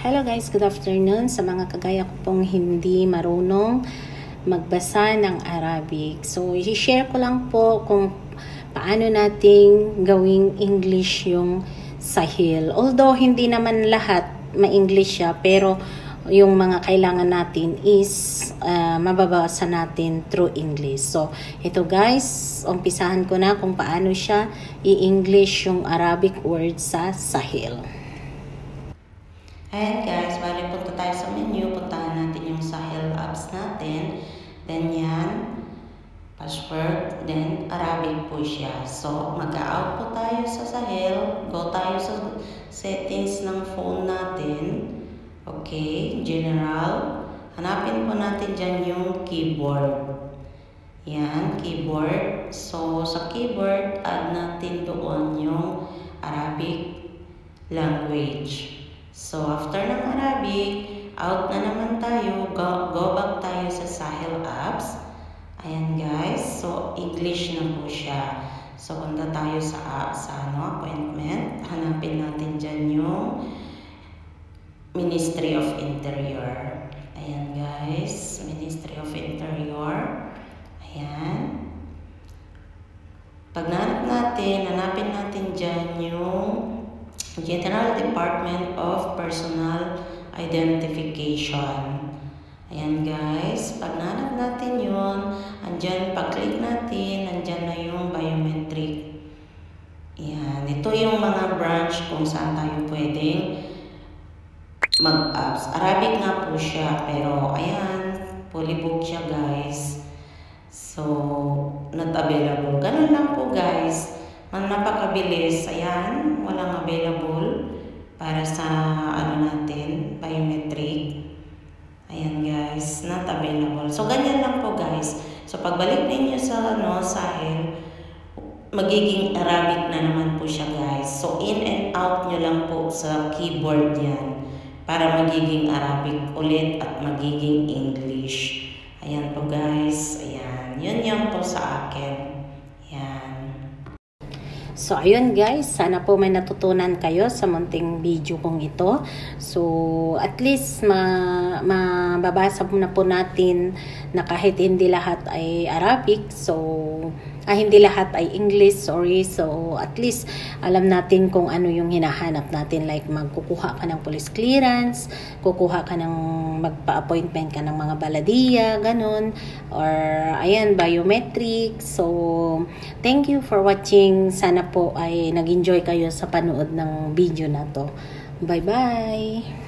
Hello guys, good afternoon. Sa mga kagaya ko pong hindi marunong magbasa ng Arabic. So, i-share ko lang po kung paano nating gawing English yung sahil. Although, hindi naman lahat ma-English siya, pero yung mga kailangan natin is mababasa natin through English. So, ito guys, umpisahan ko na kung paano siya i-English yung Arabic word sa sahil. Ayan guys, bali punta tayo sa menu, puntahan natin yung Sahel apps natin. Then yan, password, then Arabic po siya. So, mag-out po tayo sa Sahel, go tayo sa settings ng phone natin. Okay, general. Hanapin po natin dyan yung keyboard. Yan, keyboard. So, sa keyboard, add natin doon yung Arabic language. So, after ng Arabic, out na naman tayo. Go back tayo sa Sahel apps. Ayan guys. So, English na po siya. So, punta tayo sa appointment. Hanapin natin dyan yung Ministry of Interior. Ayan guys. Ministry of Interior. Ayan. Pag hanapin natin dyan yung General Department of Personal Identification. Ayan guys, pag nahanap natin yun, andyan, pag-click natin, andyan na yung biometric. Ayan, ito yung mga branch kung saan tayo pwedeng mag-apps. Arabic nga po siya, pero ayan, fully booked siya guys. So, not available. Ganun lang po guys. Napakabilis. Ayan, walang available para sa natin, biometric. Ayan guys, not available. So, ganyan lang po guys. So, pagbalik ninyo sa Sahel, magiging Arabic na naman po siya guys. So, in and out nyo lang po sa keyboard yan para magiging Arabic ulit at magiging English. Ayan po guys. Ayan, yun po sa akin. Ayan. So, ayun guys, sana po may natutunan kayo sa munting video kong ito. So, at least mababasa na po natin na kahit hindi lahat ay Arabic. So, hindi lahat ay English, sorry. So, at least alam natin kung ano yung hinahanap natin. Like, magkukuha ka ng police clearance, kukuha ka ng magpa-appointment ka ng mga baladiya, ganun. Or, ayan, biometric. So, thank you for watching. Sana po ay nag-enjoy kayo sa panood ng video na to. Bye-bye!